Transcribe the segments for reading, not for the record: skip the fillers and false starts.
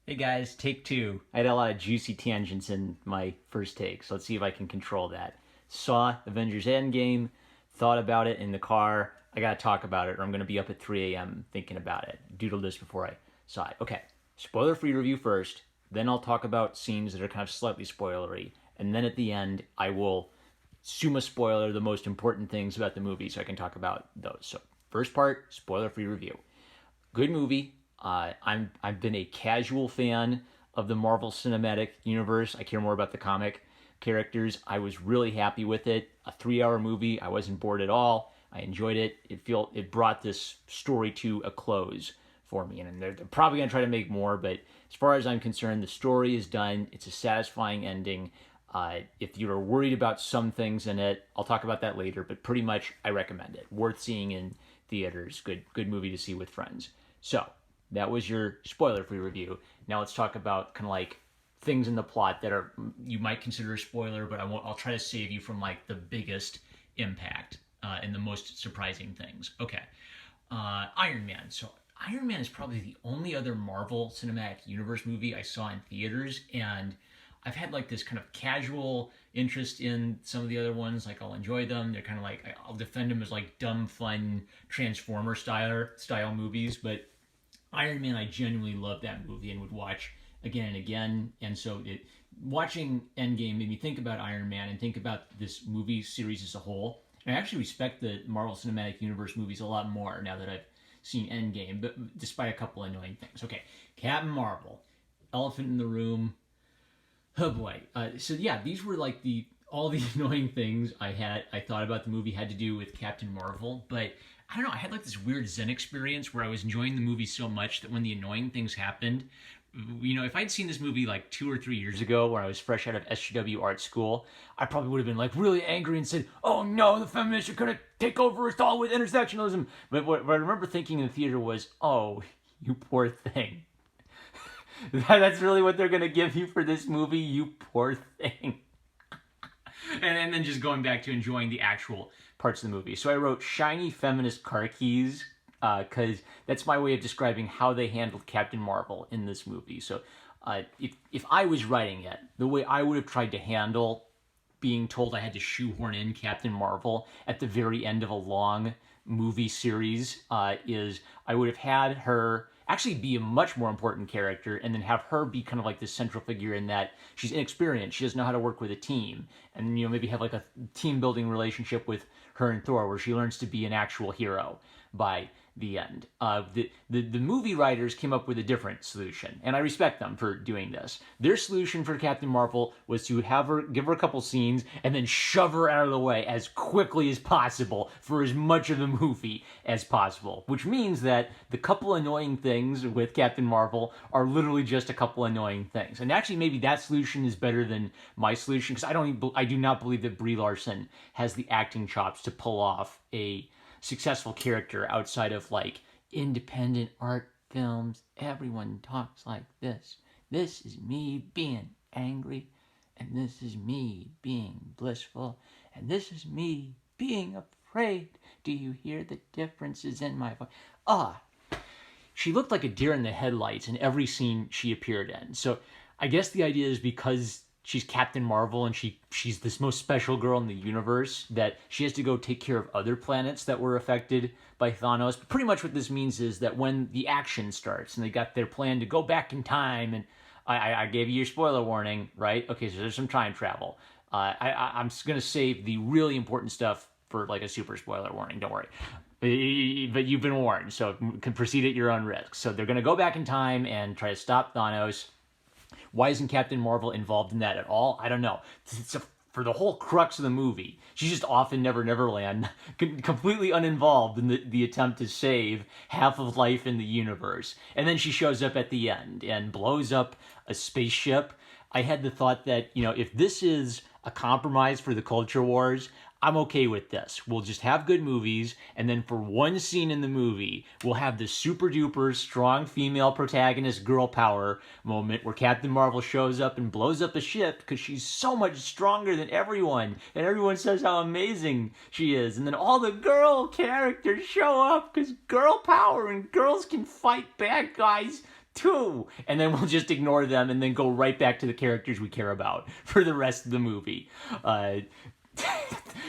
Hey guys, take two. I had a lot of juicy tangents in my first take, so let's see if I can control that. Saw Avengers Endgame, thought about it in the car. I gotta talk about it, or I'm gonna be up at 3 a.m. thinking about it. Doodled this before I saw it. Okay, spoiler free review first, then I'll talk about scenes that are kind of slightly spoilery, and then at the end, I will summa spoiler the most important things about the movie so I can talk about those. So, first part, spoiler free review. Good movie. I've been a casual fan of the Marvel Cinematic Universe. I care more about the comic characters. I was really happy with it. A 3 hour movie. I wasn't bored at all. I enjoyed it. It brought this story to a close for me, and they're probably gonna try to make more. But as far as I'm concerned, the story is done. It's a satisfying ending. If you're worried about some things in it, I'll talk about that later. But pretty much, I recommend it. Worth seeing in theaters. Good movie to see with friends. So that was your spoiler-free review. Now let's talk about kind of like things in the plot that are you might consider a spoiler, but I'll try to save you from like the biggest impact and the most surprising things. Okay, Iron Man. So Iron Man is probably the only other Marvel Cinematic Universe movie I saw in theaters, and I've had like this kind of casual interest in some of the other ones. Like I'll enjoy them. They're kind of like I'll defend them as like dumb, fun Transformer style movies. But Iron Man, I genuinely loved that movie and would watch again and again. And so watching Endgame made me think about Iron Man and think about this movie series as a whole. And I actually respect the Marvel Cinematic Universe movies a lot more now that I've seen Endgame, but despite a couple annoying things. Okay, Captain Marvel, elephant in the room. Oh boy. So yeah, these were like all the annoying things I thought about the movie had to do with Captain Marvel, but I don't know, I had like this weird Zen experience where I was enjoying the movie so much that when the annoying things happened, if I'd seen this movie like 2 or 3 years ago when I was fresh out of SGW art school, I probably would have been like really angry and said, oh no, the feminists are gonna take over us all with intersectionalism. But what I remember thinking in the theater was, oh, you poor thing. That's really what they're gonna give you for this movie, you poor thing. And then just going back to enjoying the actual parts of the movie. So I wrote shiny feminist car keys because that's my way of describing how they handled Captain Marvel in this movie. So if I was writing it, the way I would have tried to handle being told I had to shoehorn in Captain Marvel at the very end of a long movie series is I would have had her actually be a much more important character and then have her be kind of like this central figure in that she's inexperienced, she doesn't know how to work with a team, and maybe have like a team building relationship with her and Thor where she learns to be an actual hero by the end. The movie writers came up with a different solution, and I respect them for doing this. Their solution for Captain Marvel was to give her a couple scenes and then shove her out of the way as quickly as possible for as much of the movie as possible, which means that the couple annoying things with Captain Marvel are literally just a couple annoying things. And actually, maybe that solution is better than my solution because I do not believe that Brie Larson has the acting chops to pull off a successful character outside of like independent art films. Everyone talks like this. This is me being angry, and this is me being blissful, and this is me being afraid. Do you hear the differences in my voice? She looked like a deer in the headlights in every scene she appeared in. So I guess the idea is because she's Captain Marvel and she's this most special girl in the universe that she has to go take care of other planets that were affected by Thanos. But pretty much what this means is that when the action starts and they got their plan to go back in time, and I gave you your spoiler warning, right? Okay, so there's some time travel. I'm going to save the really important stuff for like a super spoiler warning, don't worry. But you've been warned, so you can proceed at your own risk. So they're going to go back in time and try to stop Thanos. Why isn't Captain Marvel involved in that at all? I don't know. For the whole crux of the movie, she's just off in Never Neverland, completely uninvolved in the attempt to save half of life in the universe. And then she shows up at the end and blows up a spaceship. I had the thought that, if this is a compromise for the culture wars, I'm okay with this. We'll just have good movies, and then for one scene in the movie, we'll have this super duper strong female protagonist girl power moment where Captain Marvel shows up and blows up a ship because she's so much stronger than everyone, and everyone says how amazing she is, and then all the girl characters show up because girl power and girls can fight bad guys 2, and then we'll just ignore them and then go right back to the characters we care about for the rest of the movie.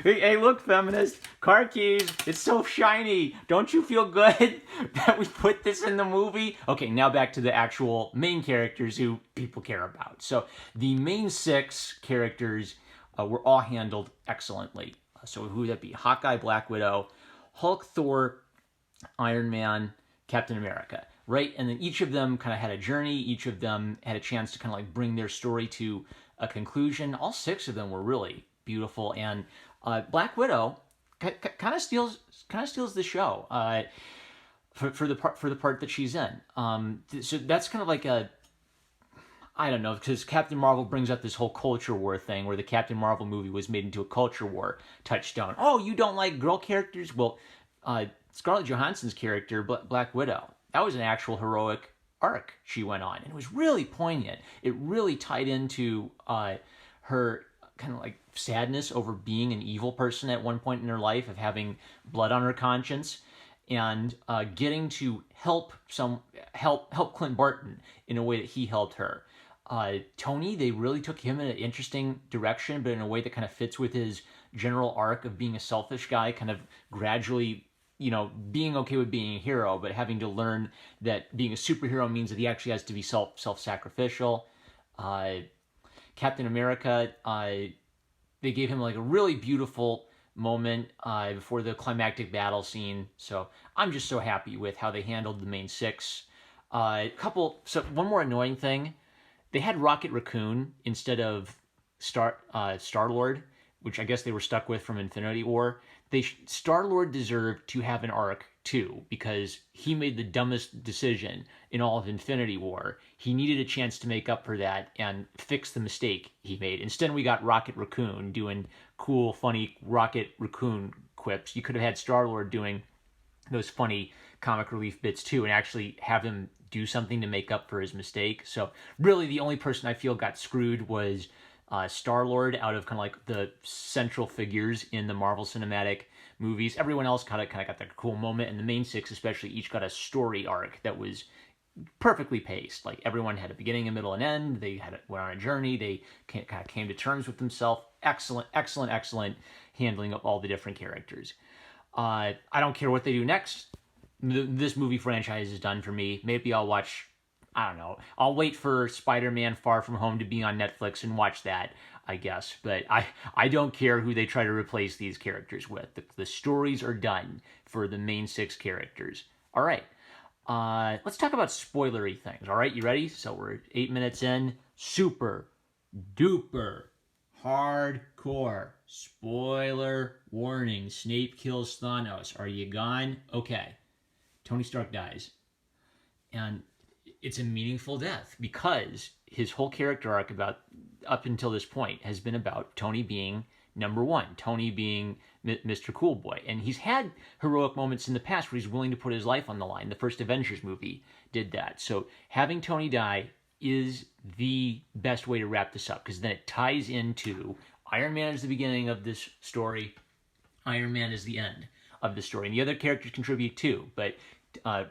Hey, look, feminist, car keys, it's so shiny. Don't you feel good that we put this in the movie? Okay, now back to the actual main characters who people care about. So the main 6 characters were all handled excellently. So who would that be? Hawkeye, Black Widow, Hulk, Thor, Iron Man, Captain America, right? And then each of them kind of had a journey. Each of them had a chance to kind of like bring their story to a conclusion. All 6 of them were really beautiful, and Black Widow kind of steals the show for the part that she's in. So that's kind of like a, I don't know, because Captain Marvel brings up this whole culture war thing where the Captain Marvel movie was made into a culture war touchstone. Oh, you don't like girl characters? Well, Scarlett Johansson's character, Black Widow, that was an actual heroic arc she went on, and it was really poignant. It really tied into her kind of like sadness over being an evil person at one point in her life, of having blood on her conscience, and getting to help Clint Barton in a way that he helped her. Tony, they really took him in an interesting direction, but in a way that kind of fits with his general arc of being a selfish guy, kind of gradually, being okay with being a hero, but having to learn that being a superhero means that he actually has to be self-sacrificial. Captain America, they gave him like a really beautiful moment before the climactic battle scene. So I'm just so happy with how they handled the main 6. So one more annoying thing, they had Rocket Raccoon instead of Star-Lord, which I guess they were stuck with from Infinity War. Star-Lord deserved to have an arc too, because he made the dumbest decision in all of Infinity War. He needed a chance to make up for that and fix the mistake he made. Instead, we got Rocket Raccoon doing cool, funny Rocket Raccoon quips. You could have had Star-Lord doing those funny comic relief bits too, and actually have him do something to make up for his mistake. So really the only person I feel got screwed was Star-Lord out of kind of like the central figures in the Marvel Cinematic movies. Everyone else kind of got that cool moment, and the main 6 especially each got a story arc that was perfectly paced. Like everyone had a beginning, a middle, and end. They went on a journey. They kind of came to terms with themselves. Excellent handling of all the different characters. I don't care what they do next. This movie franchise is done for me. Maybe I'll watch, I don't know, I'll wait for Spider-Man Far From Home to be on Netflix and watch that, I guess. But I don't care who they try to replace these characters with. The stories are done for the main 6 characters. All right. Let's talk about spoilery things. All right, you ready? So we're 8 minutes in. Super duper hardcore spoiler warning. Snape kills Thanos. Are you gone? Okay. Tony Stark dies. And it's a meaningful death because his whole character arc up until this point has been about Tony being number 1, Tony being Mr. Cool Boy. And he's had heroic moments in the past where he's willing to put his life on the line. The first Avengers movie did that. So having Tony die is the best way to wrap this up, because then it ties into Iron Man is the beginning of this story, Iron Man is the end of the story. And the other characters contribute too, but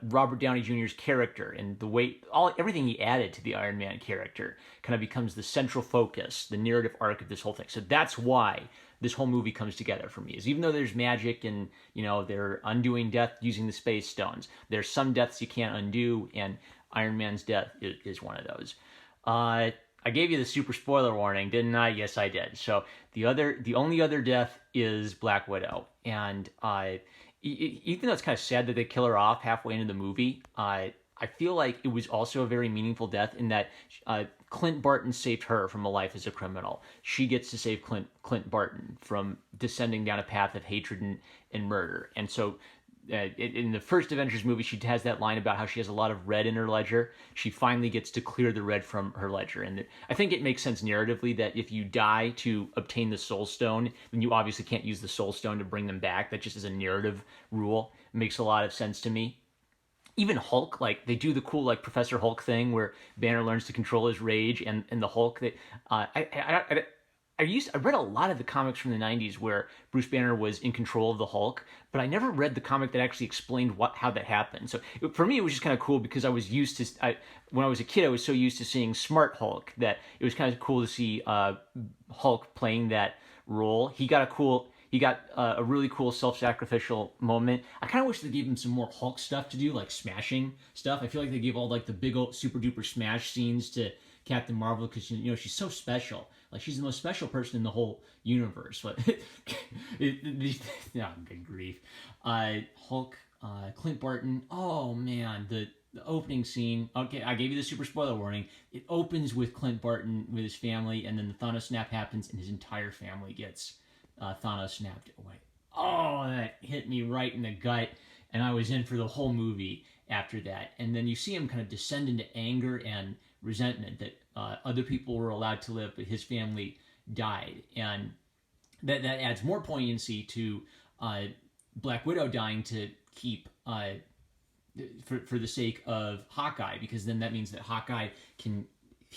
Robert Downey Jr.'s character and the way, everything he added to the Iron Man character kind of becomes the central focus, the narrative arc of this whole thing. So that's why this whole movie comes together for me, is even though there's magic and, they're undoing death using the space stones, there's some deaths you can't undo, and Iron Man's death is one of those. I gave you the super spoiler warning, didn't I? Yes, I did. So the only other death is Black Widow, and even though it's kind of sad that they kill her off halfway into the movie, I feel like it was also a very meaningful death in that Clint Barton saved her from a life as a criminal. She gets to save Clint Barton from descending down a path of hatred and murder. And so in the first Avengers movie, she has that line about how she has a lot of red in her ledger. She finally gets to clear the red from her ledger. And I think it makes sense narratively that if you die to obtain the Soul Stone, then you obviously can't use the Soul Stone to bring them back. That just is a narrative rule. It makes a lot of sense to me. Even Hulk, they do the cool Professor Hulk thing where Banner learns to control his rage, and the Hulk. I I read a lot of the comics from the 90s where Bruce Banner was in control of the Hulk, but I never read the comic that actually explained how that happened. So for me, it was just kind of cool because when I was a kid, I was so used to seeing Smart Hulk that it was kind of cool to see Hulk playing that role. He got a really cool self-sacrificial moment. I kind of wish they gave him some more Hulk stuff to do, like smashing stuff. I feel like they gave all like the big old super duper smash scenes to Captain Marvel because she's so special. Like she's the most special person in the whole universe. But good grief. Hulk, Clint Barton. Oh man, the opening scene. Okay, I gave you the super spoiler warning. It opens with Clint Barton with his family, and then the Thanos snap happens, and his entire family gets Thanos snapped away. Oh, that hit me right in the gut, and I was in for the whole movie after that. And then you see him kind of descend into anger and resentment that other people were allowed to live, but his family died, and that adds more poignancy to Black Widow dying to keep for the sake of Hawkeye, because then that means that Hawkeye can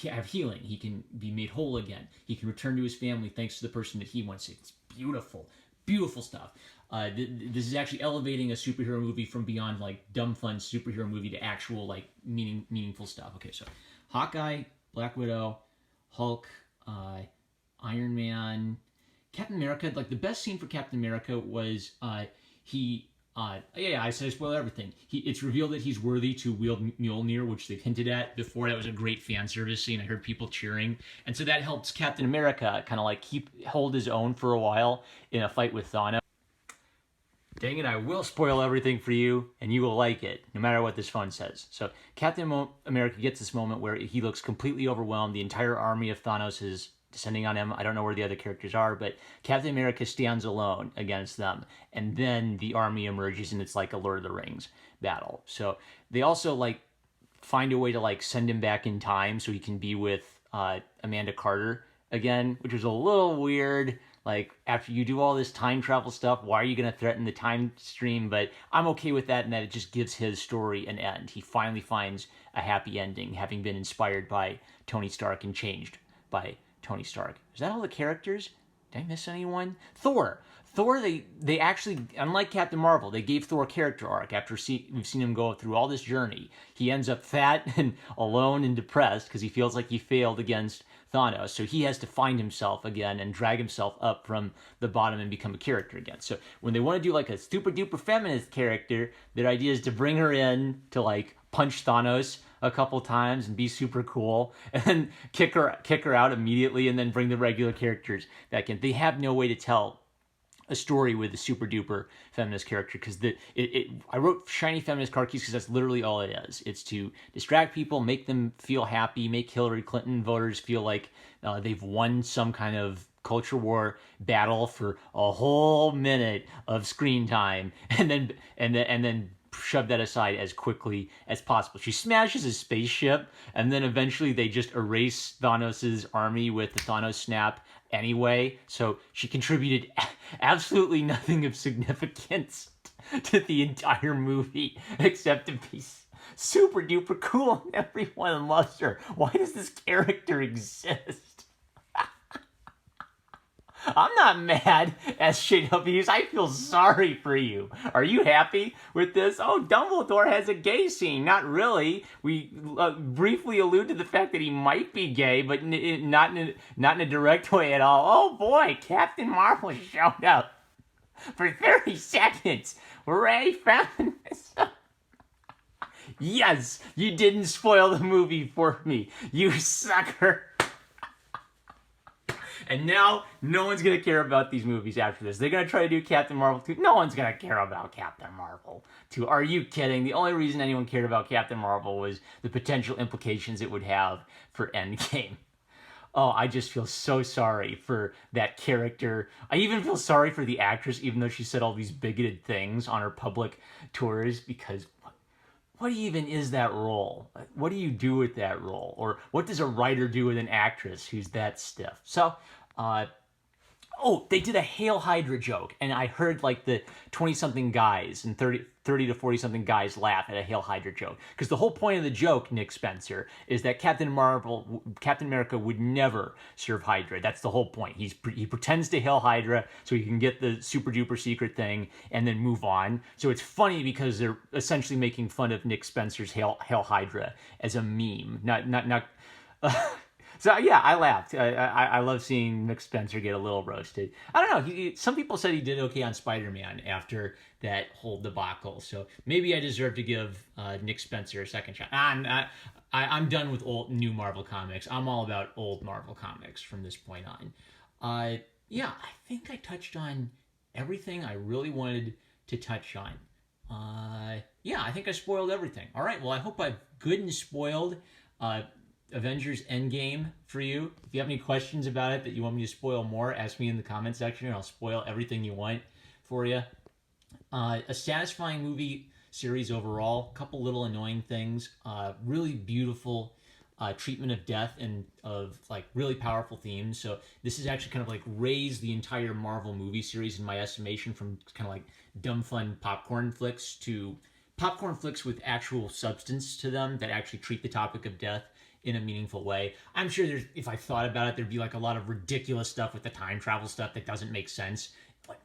have healing. He can be made whole again. He can return to his family thanks to the person that he wants. It's beautiful, beautiful stuff. This is actually elevating a superhero movie from beyond like dumb fun superhero movie to actual like meaningful stuff. Okay, so Hawkeye, Black Widow, Hulk, Iron Man, Captain America. Like the best scene for Captain America was I said I spoiled everything. It's revealed that he's worthy to wield Mjolnir, which they've hinted at before. That was a great fan service scene. I heard people cheering, and so that helps Captain America kind of like hold his own for a while in a fight with Thanos. Dang it, I will spoil everything for you, and you will like it, no matter what this phone says. So Captain America gets this moment where he looks completely overwhelmed. The entire army of Thanos is descending on him. I don't know where the other characters are, but Captain America stands alone against them. And then the army emerges, and it's like a Lord of the Rings battle. So they also like find a way to like send him back in time so he can be with Amanda Carter again, which was a little weird. Like, after you do all this time travel stuff, why are you going to threaten the time stream? But I'm okay with that, and that it just gives his story an end. He finally finds a happy ending, having been inspired by Tony Stark and changed by Tony Stark. Is that all the characters? Did I miss anyone? Thor, they actually, unlike Captain Marvel, they gave Thor a character arc. After we've seen him go through all this journey, he ends up fat and alone and depressed because he feels like he failed against Thanos. So he has to find himself again and drag himself up from the bottom and become a character again. So when they want to do like a super duper feminist character, their idea is to bring her in to like punch Thanos a couple times and be super cool, and then kick her out immediately, and then bring the regular characters back in. They have no way to tell a story with a super duper feminist character, because I wrote shiny feminist car keys because that's literally all it is. It's to distract people, make them feel happy, make Hillary Clinton voters feel like they've won some kind of culture war battle for a whole minute of screen time, and then shove that aside as quickly as possible. She smashes his spaceship, and then eventually they just erase Thanos' army with the Thanos snap anyway. So she contributed absolutely nothing of significance to the entire movie except to be super duper cool and everyone loves her. Why does this character exist? I'm not mad, SJWs. I feel sorry for you. Are you happy with this? Oh, Dumbledore has a gay scene. Not really. We briefly allude to the fact that he might be gay, but not in a direct way at all. Oh boy, Captain Marvel showed up for 30 seconds. Hooray, feminism. Yes, you didn't spoil the movie for me, you sucker. And now, no one's going to care about these movies after this. They're going to try to do Captain Marvel 2. No one's going to care about Captain Marvel 2. Are you kidding? The only reason anyone cared about Captain Marvel was the potential implications it would have for Endgame. Oh, I just feel so sorry for that character. I even feel sorry for the actress, even though she said all these bigoted things on her public tours, because what even is that role? What do you do with that role? Or what does a writer do with an actress who's that stiff? So, Oh, they did a Hail Hydra joke, and I heard like the 20-something guys and 30 to 40-something guys laugh at a Hail Hydra joke. Because the whole point of the joke, Nick Spencer, is that Captain America would never serve Hydra. That's the whole point. He pretends to Hail Hydra so he can get the super duper secret thing and then move on. So it's funny because they're essentially making fun of Nick Spencer's Hail Hydra as a meme. Not So yeah, I laughed. I love seeing Nick Spencer get a little roasted. I don't know. Some people said he did okay on Spider-Man after that whole debacle. So maybe I deserve to give Nick Spencer a second shot. I'm done with new Marvel comics. I'm all about old Marvel comics from this point on. Yeah, I think I touched on everything I really wanted to touch on. Yeah, I think I spoiled everything. All right, well, I hope I've good and spoiled Avengers Endgame for you. If you have any questions about it that you want me to spoil more, ask me in the comment section and I'll spoil everything you want for you. A satisfying movie series overall. A couple little annoying things. Really beautiful treatment of death and of like really powerful themes. So this is actually kind of like raised the entire Marvel movie series in my estimation from kind of like dumb fun popcorn flicks to popcorn flicks with actual substance to them that actually treat the topic of death in a meaningful way. I'm sure if I thought about it, there'd be like a lot of ridiculous stuff with the time travel stuff that doesn't make sense. But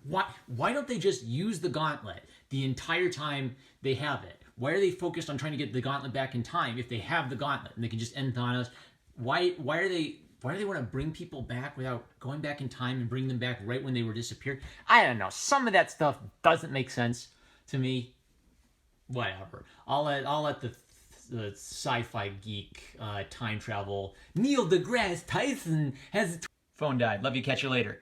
why don't they just use the gauntlet the entire time they have it? Why are they focused on trying to get the gauntlet back in time if they have the gauntlet and they can just end Thanos? Why do they want to bring people back without going back in time and bring them back right when they were disappeared? I don't know. Some of that stuff doesn't make sense to me. Whatever. I'll let the sci-fi geek time travel Neil deGrasse Tyson has phone died. Love you. Catch you later.